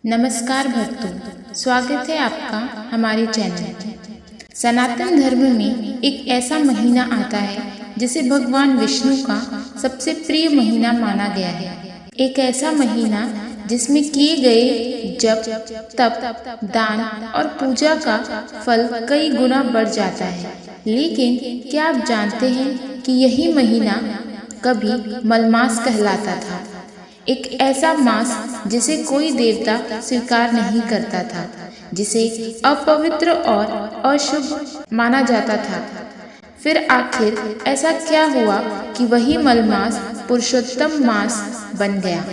नमस्कार भक्तों, स्वागत है आपका हमारे चैनल में। सनातन धर्म में एक ऐसा महीना आता है जिसे भगवान विष्णु का सबसे प्रिय महीना माना गया है। एक ऐसा महीना जिसमें किए गए जप, तप, दान और पूजा का फल कई गुना बढ़ जाता है। लेकिन क्या आप जानते हैं कि यही महीना कभी मलमास कहलाता था। एक ऐसा मास जिसे कोई देवता स्वीकार नहीं करता था, जिसे अपवित्र और अशुभ माना जाता था। फिर आखिर ऐसा क्या हुआ कि वही मलमास पुरुषोत्तम मास बन गया।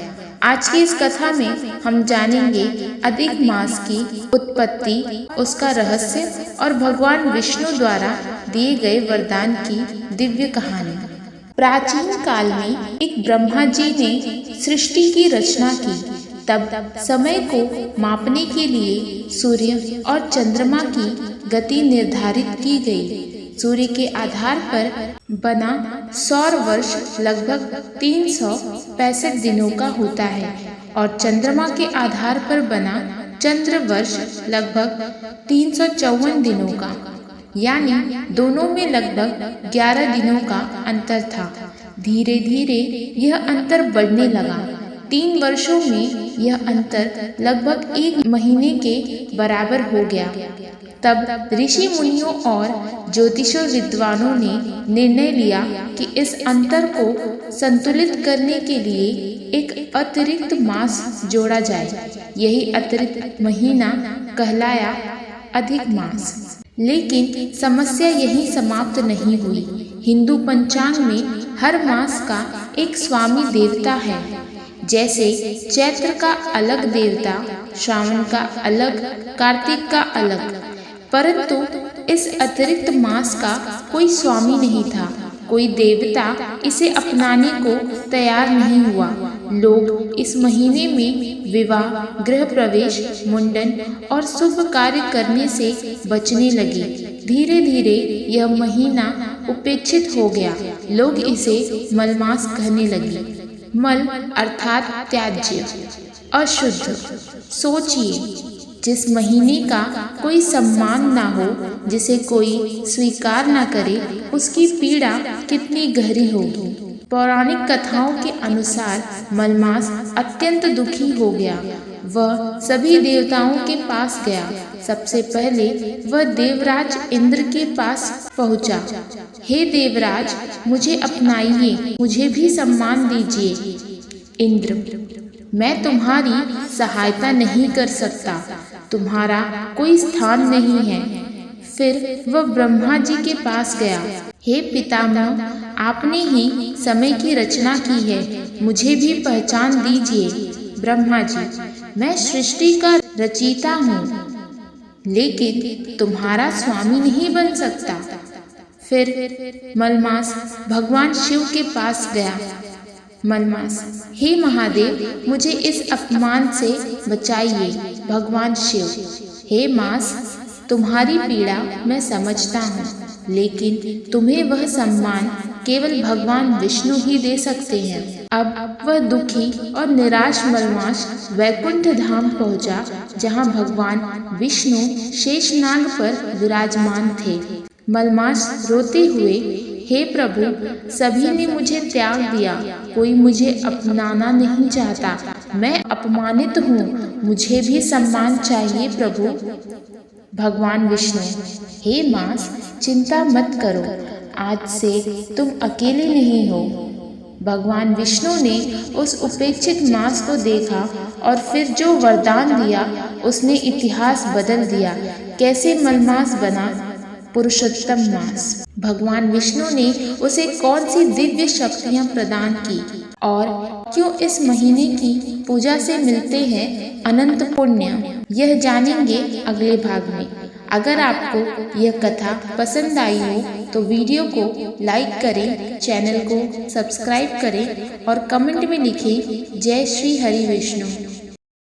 आज की इस कथा में हम जानेंगे अधिक मास की उत्पत्ति, उसका रहस्य और भगवान विष्णु द्वारा दिए गए वरदान की दिव्य कहानी। प्राचीन काल में एक ब्रह्मा जी ने सृष्टि की रचना की। तब समय को मापने के लिए सूर्य और चंद्रमा की गति निर्धारित की गई। सूर्य के आधार पर बना सौर वर्ष लगभग 365 दिनों का होता है और चंद्रमा के आधार पर बना चंद्र वर्ष लगभग 354 दिनों का, यानी दोनों में लगभग 11 दिनों का अंतर था। धीरे धीरे यह अंतर बढ़ने लगा। 3 वर्षों में यह अंतर लगभग 1 महीने के बराबर हो गया। तब ऋषि मुनियों और ज्योतिषों विद्वानों ने निर्णय लिया कि इस अंतर को संतुलित करने के लिए एक अतिरिक्त मास जोड़ा जाए। यही अतिरिक्त महीना कहलाया अधिक मास। लेकिन समस्या यही समाप्त नहीं हुई। हिंदू पंचांग में हर मास का एक स्वामी देवता है। जैसे चैत्र का अलग देवता, श्रावण का अलग, कार्तिक का अलग। परंतु इस अतिरिक्त मास का कोई स्वामी नहीं था। कोई देवता इसे अपनाने को तैयार नहीं हुआ। लोग इस महीने में विवाह, गृह प्रवेश, मुंडन और शुभ कार्य करने से बचने लगे। धीरे धीरे यह महीना उपेक्षित हो गया। लोग इसे मलमास कहने लगे। मल अर्थात त्याज्य, अशुद्ध। सोचिए, जिस महीने का कोई सम्मान ना हो, जिसे कोई स्वीकार ना करे, उसकी पीड़ा कितनी गहरी होगी। पौराणिक कथाओं के अनुसार मलमास अत्यंत दुखी हो गया। वह सभी देवताओं के पास गया। सबसे पहले वह देवराज इंद्र के पास पहुंचा। हे देवराज, मुझे अपनाइए, मुझे भी सम्मान दीजिए। इंद्र, मैं तुम्हारी सहायता नहीं कर सकता, तुम्हारा कोई स्थान नहीं है। फिर वह ब्रह्मा जी के पास गया। हे पितामह, आपने ही समय की रचना की है, मुझे भी पहचान दीजिए। ब्रह्मा जी, मैं सृष्टि का रचयिता हूँ, लेकिन तुम्हारा स्वामी नहीं बन सकता। फिर मलमास भगवान शिव के पास गया। मलमास, हे महादेव, मुझे इस अपमान से बचाइए। भगवान शिव, हे मास, तुम्हारी पीड़ा मैं समझता हूँ, लेकिन तुम्हें वह सम्मान केवल भगवान विष्णु ही दे सकते हैं। अब वह दुखी और निराश मलमास वैकुंठ धाम पहुँचा, जहाँ भगवान विष्णु शेषनाग पर विराजमान थे। मलमास रोते हुए, हे प्रभु, सभी ने मुझे त्याग दिया, कोई मुझे अपनाना नहीं चाहता, मैं अपमानित हूँ, मुझे भी सम्मान चाहिए प्रभु। भगवान विष्णु, हे मास, चिंता मत करो, आज से तुम अकेले नहीं हो। भगवान विष्णु ने उस उपेक्षित मास को देखा और फिर जो वरदान दिया, उसने इतिहास बदल दिया। कैसे मलमास बना पुरुषोत्तम मास। भगवान विष्णु ने उसे कौन सी दिव्य शक्तियाँ प्रदान की और क्यों इस महीने की पूजा से मिलते हैं अनंत पुण्य, यह जानेंगे अगले भाग में। अगर आपको यह कथा पसंद आई हो तो वीडियो को लाइक करें, चैनल को सब्सक्राइब करें और कमेंट में लिखें जय श्री हरि विष्णु।